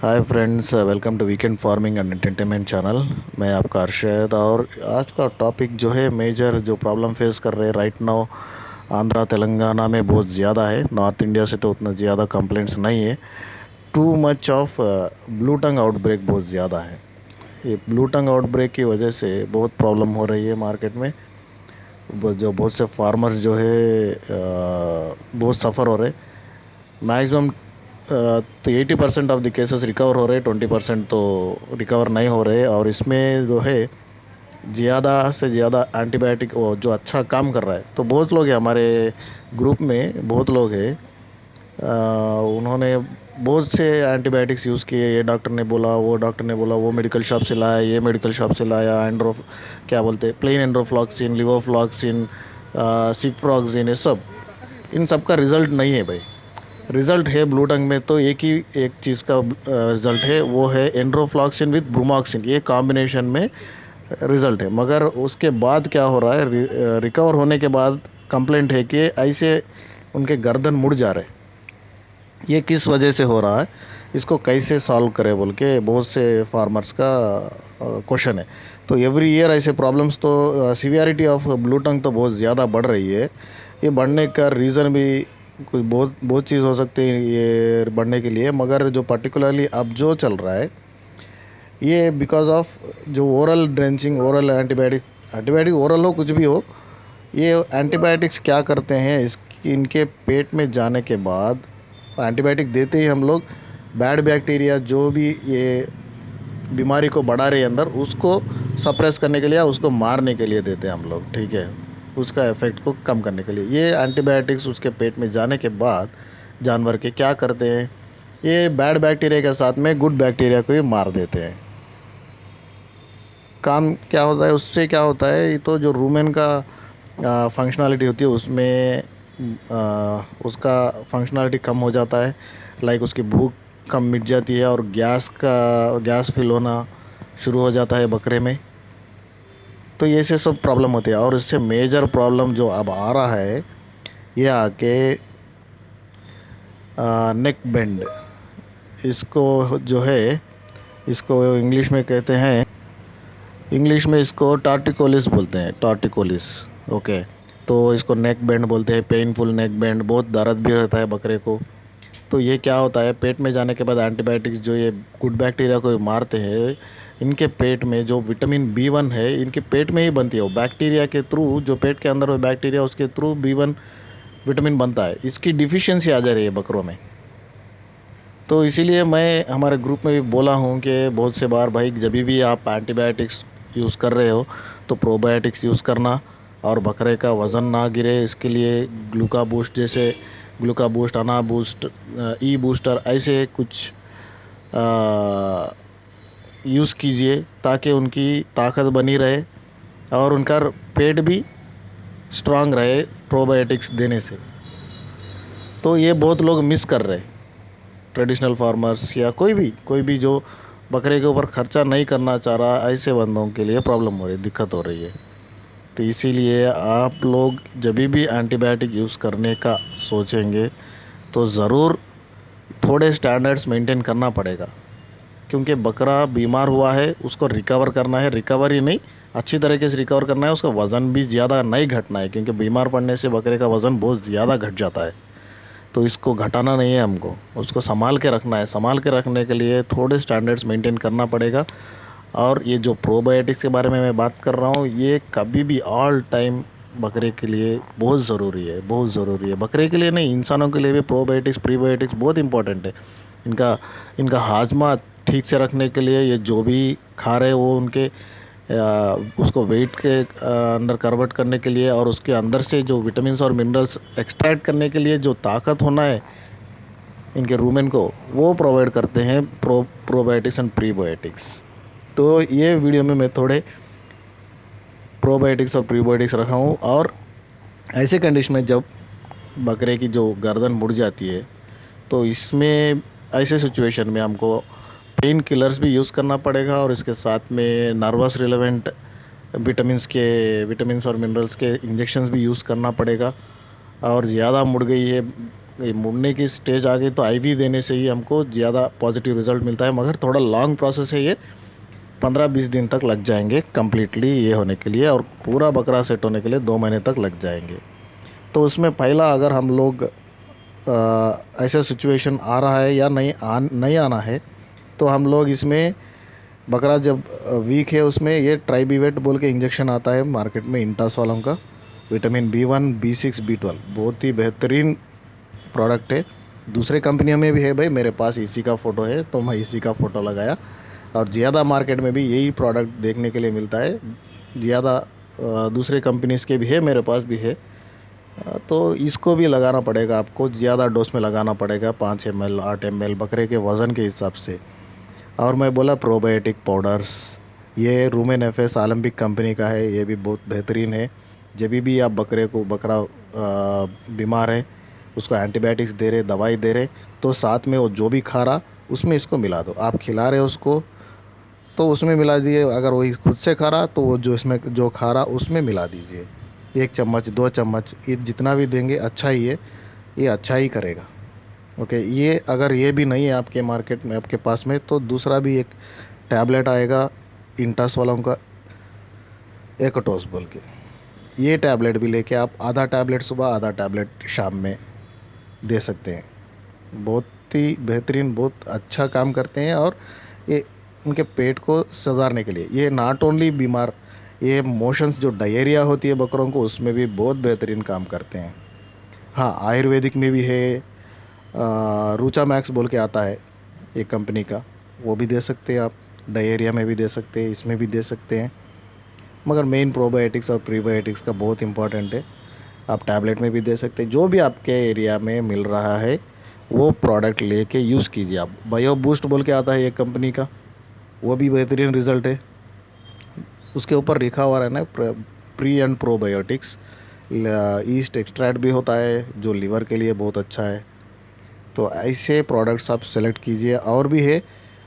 Hi friends, welcome to weekend farming and entertainment channel. मैं आपका अरशद और आज का टॉपिक जो है मेजर जो प्रॉब्लम फेस कर रहे हैं राइट नाउ आंध्रा तेलंगाना में बहुत ज़्यादा है। नॉर्थ इंडिया से तो उतना ज़्यादा कंप्लेंट्स नहीं है। Too much of blue tongue outbreak बहुत ज़्यादा है। ये ब्लू टंग आउटब्रेक की वजह से बहुत प्रॉब्लम हो रही है मार्केट में। जो बहुत से फार्मर्स जो है बहुत सफ़र हो रहे। मैक्सिमम तो 80% ऑफ द केसेस रिकवर हो रहे, 20% तो रिकवर नहीं हो रहे। और इसमें जो है ज़्यादा से ज़्यादा एंटीबायोटिक वो जो अच्छा काम कर रहा है, तो बहुत लोग हैं हमारे ग्रुप में, बहुत लोग हैं। उन्होंने बहुत से एंटीबायोटिक्स यूज़ किए। ये डॉक्टर ने बोला, वो डॉक्टर ने बोला, वो मेडिकल शॉप से लाया, ये मेडिकल शॉप से लाया। एंड्रो क्या बोलते हैं, प्लेन एंड्रोफ्लॉक्सिन, लिवोफ्लॉक्सिन, सिप्रोक्सिन, ये सब, इन सब का रिजल्ट नहीं है भाई। रिजल्ट है ब्लू टंग में तो एक चीज़ का रिजल्ट है, वो है एंड्रोफ्लॉक्सिन विद ब्रूमॉक्सिन, ये कॉम्बिनेशन में रिजल्ट है। मगर उसके बाद क्या हो रहा है, रिकवर होने के बाद कंप्लेंट है कि ऐसे उनके गर्दन मुड़ जा रहे। ये किस वजह से हो रहा है, इसको कैसे सॉल्व करें बोल के बहुत से फार्मर्स का क्वेश्चन है। तो एवरी ईयर ऐसे प्रॉब्लम्स, तो सीवियरिटी ऑफ ब्लू टंग तो बहुत ज़्यादा बढ़ रही है। ये बढ़ने का रीज़न भी कुछ बहुत बहुत चीज़ हो सकती है ये बढ़ने के लिए, मगर जो पर्टिकुलरली अब जो चल रहा है ये बिकॉज ऑफ जो oral drenching, oral antibiotic, antibiotic oral हो कुछ भी हो, ये एंटीबायोटिक्स क्या करते हैं, इनके पेट में जाने के बाद एंटीबायोटिक देते ही हम लोग बैड बैक्टीरिया जो भी ये बीमारी को बढ़ा रहे अंदर, उसको सप्रेस करने के लिए या उसको मारने के लिए देते हैं हम लोग, ठीक है, उसका इफेक्ट को कम करने के लिए। ये एंटीबायोटिक्स उसके पेट में जाने के बाद जानवर के क्या करते हैं, ये बैड बैक्टीरिया के साथ में गुड बैक्टीरिया को भी मार देते हैं। काम क्या होता है उससे, क्या होता है, ये तो जो रूमेन का फंक्शनैलिटी होती है उसमें उसका फंक्शनैलिटी कम हो जाता है। लाइक उसकी भूख कम मिट जाती है और गैस फिल होना शुरू हो जाता है बकरे में। तो ये से सब प्रॉब्लम होती है। और इससे मेजर प्रॉब्लम जो अब आ रहा है, ये आके नेक बेंड, इसको जो है, इसको इंग्लिश में कहते हैं, इंग्लिश में इसको टार्टिकोलिस बोलते हैं, टार्टिकोलिस। ओके, तो इसको नेक बैंड बोलते हैं, पेनफुल नेक बैंड, बहुत दर्द भी रहता है बकरे को। तो ये क्या होता है, पेट में जाने के बाद एंटीबायोटिक्स जो ये गुड बैक्टीरिया को मारते हैं, इनके पेट में जो विटामिन B1 है इनके पेट में ही बनती है। वो बैक्टीरिया के थ्रू, जो पेट के अंदर वो बैक्टीरिया उसके थ्रू B1 विटामिन बनता है, इसकी डिफिशियंसी आ जा रही है बकरों में। तो इसीलिए मैं हमारे ग्रुप में भी बोला हूँ कि बहुत से बार भाई, जब भी आप एंटीबायोटिक्स यूज़ कर रहे हो तो प्रोबायोटिक्स यूज़ करना, और बकरे का वज़न ना गिरे इसके लिए ग्लूका बूस्ट, जैसे ग्लूका बूस्ट, अना बूस्ट, ई बूस्टर, ऐसे कुछ यूज़ कीजिए ताकि उनकी ताकत बनी रहे और उनका पेट भी स्ट्रांग रहे प्रोबायोटिक्स देने से। तो ये बहुत लोग मिस कर रहे, ट्रेडिशनल फार्मर्स या कोई भी जो बकरे के ऊपर खर्चा नहीं करना चाह रहा, ऐसे बंदों के लिए प्रॉब्लम हो रही, दिक्कत हो रही है। तो इसीलिए आप लोग जब भी एंटीबायोटिक यूज़ करने का सोचेंगे तो ज़रूर थोड़े स्टैंडर्ड्स मेंटेन करना पड़ेगा, क्योंकि बकरा बीमार हुआ है, उसको रिकवर करना है, रिकवरी नहीं, अच्छी तरीके से रिकवर करना है। उसका वज़न भी ज़्यादा नहीं घटना है, क्योंकि बीमार पड़ने से बकरे का वज़न बहुत ज़्यादा घट जाता है। तो इसको घटाना नहीं है हमको, उसको संभाल के रखना है। संभाल के रखने के लिए थोड़े स्टैंडर्ड्स मेंटेन करना पड़ेगा। और ये जो प्रोबायोटिक्स के बारे में मैं बात कर रहा हूँ, ये कभी भी ऑल टाइम बकरे के लिए बहुत ज़रूरी है, बहुत ज़रूरी है। बकरे के लिए नहीं, इंसानों के लिए भी प्रोबायोटिक्स प्रीबायोटिक्स बहुत इंपॉर्टेंट है। इनका इनका हाजमा ठीक से रखने के लिए ये जो भी खा रहे वो उनके उसको वेट के अंदर कन्वर्ट करने के लिए, और उसके अंदर से जो विटामिन और मिनरल्स एक्सट्रैक्ट करने के लिए जो ताकत होना है इनके रूमेन को, वो प्रोवाइड करते हैं प्रोबायोटिक्स एंड प्रीबायोटिक्स। तो ये वीडियो में मैं थोड़े प्रोबायोटिक्स और प्रीबायोटिक्स रखा हूँ। और ऐसे कंडीशन में जब बकरे की जो गर्दन मुड़ जाती है, तो इसमें ऐसे सिचुएशन में हमको पेन किलर्स भी यूज़ करना पड़ेगा, और इसके साथ में नर्वस रिलेवेंट विटामिन्स और मिनरल्स के इंजेक्शंस भी यूज़ करना पड़ेगा। और ज़्यादा मुड़ गई है ये मुड़ने की स्टेज आ गई तो आईवी देने से ही हमको ज़्यादा पॉजिटिव रिजल्ट मिलता है, मगर थोड़ा लॉन्ग प्रोसेस है ये। 15-20 दिन तक लग जाएंगे कंप्लीटली ये होने के लिए, और पूरा बकरा सेट होने के लिए 2 महीने तक लग जाएंगे। तो उसमें पहला अगर हम लोग ऐसा सिचुएशन आ रहा है या नहीं आना है, तो हम लोग इसमें बकरा जब वीक है उसमें ये ट्राइबीवेट बोल के इंजेक्शन आता है मार्केट में इंटास वालों का, विटामिन B1 B6 B12, बहुत ही बेहतरीन प्रोडक्ट है। दूसरे कंपनियों में भी है भाई, मेरे पास इसी का फ़ोटो है तो मैं इसी का फ़ोटो लगाया। और ज़्यादा मार्केट में भी यही प्रोडक्ट देखने के लिए मिलता है, ज़्यादा दूसरे कंपनीज़ के भी है, मेरे पास भी है। तो इसको भी लगाना पड़ेगा आपको, ज़्यादा डोज में लगाना पड़ेगा, 5 ml 8 ml बकरे के वज़न के हिसाब से। और मैं बोला प्रोबायोटिक पाउडर्स, ये रूमेन एफएस ओलंपिक कंपनी का है, ये भी बहुत बेहतरीन है। जब भी आप बकरा बीमार है उसको एंटीबायोटिक्स दे रहे, दवाई दे रहे, तो साथ में वो जो भी खा रहा उसमें इसको मिला दो। आप खिला रहे उसको तो उसमें मिला दिए, अगर वही खुद से खा रहा तो वो जो इसमें जो खा रहा उसमें मिला दीजिए। 1 चम्मच 2 चम्मच ये जितना भी देंगे अच्छा ही है, ये अच्छा ही करेगा। ओके, ये अगर ये भी नहीं है आपके मार्केट में, आपके पास में, तो दूसरा भी एक टैबलेट आएगा इंटास वालों का, एकटोस बोल के। ये टैबलेट भी लेके आप आधा टैबलेट सुबह आधा टैबलेट शाम में दे सकते हैं। बहुत ही बेहतरीन, बहुत अच्छा काम करते हैं। और ये उनके पेट को सुधारने के लिए, ये नॉट ओनली बीमार, ये मोशंस जो डायरिया होती है बकरों को उसमें भी बहुत बेहतरीन काम करते हैं। हाँ, आयुर्वेदिक में भी है, रूचा मैक्स बोल के आता है एक कंपनी का, वो भी दे सकते हैं आप। डायरिया में भी दे सकते हैं, इसमें भी दे सकते हैं, मगर मेन प्रोबायोटिक्स और प्रीबायोटिक्स का बहुत इंपॉर्टेंट है। आप टैबलेट में भी दे सकते हैं, जो भी आपके एरिया में मिल रहा है वो प्रोडक्ट लेके यूज़ कीजिए। आप बायो बूस्ट बोल के आता है एक कंपनी का, वो भी बेहतरीन रिजल्ट है। उसके ऊपर लिखा हुआ है ना pre and probiotics, east extract भी होता है जो लीवर के लिए बहुत अच्छा है। तो ऐसे प्रोडक्ट्स आप सेलेक्ट कीजिए। और भी है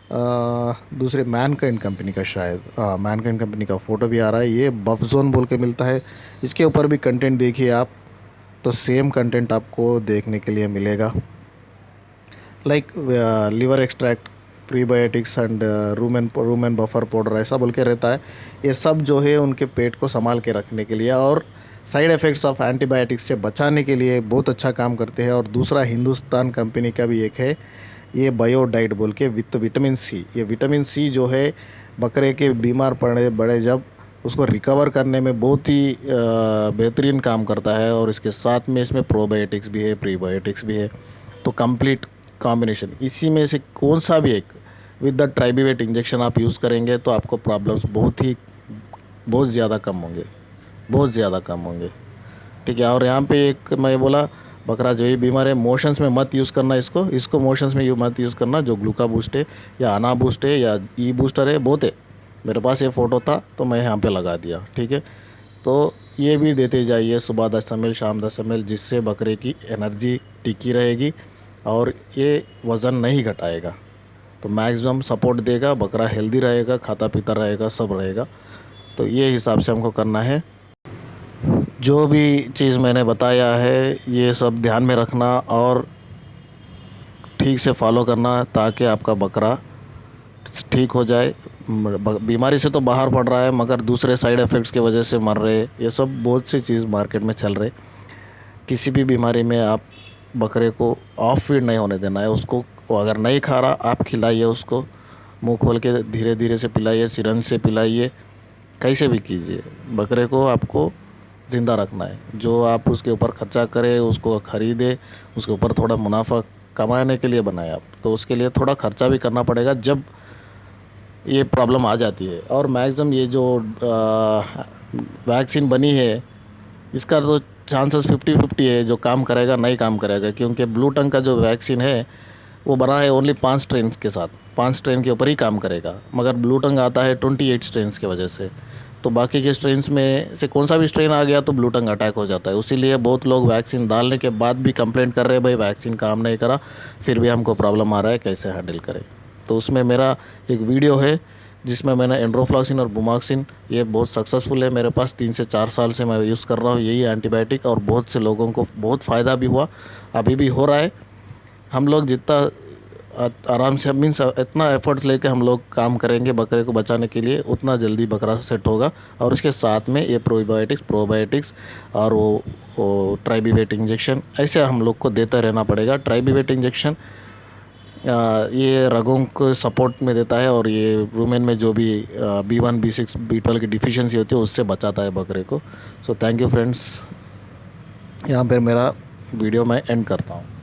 दूसरे मैनकाइंड कंपनी का, शायद मैनकाइंड कंपनी का फ़ोटो भी आ रहा है, ये बफजोन बोल के मिलता है। इसके ऊपर भी कंटेंट देखिए आप, तो सेम कंटेंट आपको देखने के लिए मिलेगा, like liver extract, prebiotics and rumen buffer powder, ऐसा बोल के रहता है। ये सब जो है उनके पेट को संभाल के रखने के लिए और साइड इफ़ेक्ट्स ऑफ एंटीबायोटिक्स से बचाने के लिए बहुत अच्छा काम करते हैं। और दूसरा हिंदुस्तान कंपनी का भी एक है, ये बायोडाइट बोल के, विथ विटामिन सी। ये विटामिन सी जो है बकरे के बीमार पड़े बड़े जब उसको रिकवर करने में बहुत ही बेहतरीन काम करता है। और इसके साथ में इसमें प्रोबायोटिक्स भी है, प्रीबायोटिक्स भी है, तो कंप्लीट कॉम्बिनेशन। इसी में से कौन सा भी एक विद द ट्राइबीवेट इंजेक्शन आप यूज़ करेंगे तो आपको प्रॉब्लम्स बहुत ज़्यादा कम होंगे, बहुत ज़्यादा कम होंगे। ठीक है। और यहाँ पे एक मैं बोला, बकरा जो ही बीमार है मोशंस में मत यूज़ करना, इसको मोशंस में मत यूज़ करना। जो ग्लूका बूस्ट है या अना बूस्ट है या ई बूस्टर है, बहुत है, मेरे पास ये फ़ोटो था तो मैं यहाँ पे लगा दिया। ठीक है, तो ये भी देते जाइए सुबह 10 ml शाम 10 ml, जिससे बकरे की एनर्जी टिकी रहेगी और ये वज़न नहीं घटाएगा, तो मैक्सिमम सपोर्ट देगा, बकरा हेल्दी रहेगा, खाता पीता रहेगा, सब रहेगा। तो ये हिसाब से हमको करना है। जो भी चीज़ मैंने बताया है ये सब ध्यान में रखना और ठीक से फॉलो करना, ताकि आपका बकरा ठीक हो जाए। बीमारी से तो बाहर पड़ रहा है, मगर दूसरे साइड इफ़ेक्ट्स की वजह से मर रहे, ये सब बहुत सी चीज़ मार्केट में चल रहे। किसी भी बीमारी में आप बकरे को ऑफ फीड नहीं होने देना है। उसको वो अगर नहीं खा रहा आप खिलाइए, उसको मुंह खोल के धीरे धीरे से पिलाइए, सिरंज से पिलाइए, कैसे भी कीजिए। बकरे को आपको ज़िंदा रखना है। जो आप उसके ऊपर खर्चा करें, उसको खरीदे, उसके ऊपर थोड़ा मुनाफा कमाने के लिए बनाए आप, तो उसके लिए थोड़ा खर्चा भी करना पड़ेगा जब ये प्रॉब्लम आ जाती है। और मैक्सिमम ये जो वैक्सीन बनी है इसका तो चांसेस 50-50 है, जो काम करेगा नहीं काम करेगा, क्योंकि ब्लू टंग का जो वैक्सीन है वो बना है ओनली 5 स्ट्रेन के साथ, 5 स्ट्रेन के ऊपर ही काम करेगा, मगर ब्लू टंग आता है 28 स्ट्रेन की वजह से। तो बाकी के स्ट्रेन्स में से कौन सा भी स्ट्रेन आ गया तो ब्लू टंग अटैक हो जाता है। इसीलिए बहुत लोग वैक्सीन डालने के बाद भी कंप्लेंट कर रहे हैं, भाई वैक्सीन काम नहीं करा, फिर भी हमको प्रॉब्लम आ रहा है, कैसे हैंडल करें। तो उसमें मेरा एक वीडियो है जिसमें मैंने एंड्रोफ्लॉक्सिन और बुमाक्सिन, ये बहुत सक्सेसफुल है मेरे पास। 3 से 4 साल से मैं यूज़ कर रहा हूँ यही एंटीबायोटिक, और बहुत से लोगों को बहुत फ़ायदा भी हुआ, अभी भी हो रहा है। हम लोग जितना आराम से मीन्स इतना एफर्ट्स लेके हम लोग काम करेंगे बकरे को बचाने के लिए, उतना जल्दी बकरा सेट होगा। और उसके साथ में ये प्रोबायोटिक्स और वो ट्राइबीवेट इंजेक्शन ऐसे हम लोग को देता रहना पड़ेगा। ट्राइबीवेट इंजेक्शन ये रगों को सपोर्ट में देता है, और ये रूमेन में जो भी B1 B6 B12 की डिफिशियंसी होती है उससे बचाता है बकरे को। सो थैंक यू फ्रेंड्स, यहाँ पर मेरा वीडियो मैं एंड करता हूँ।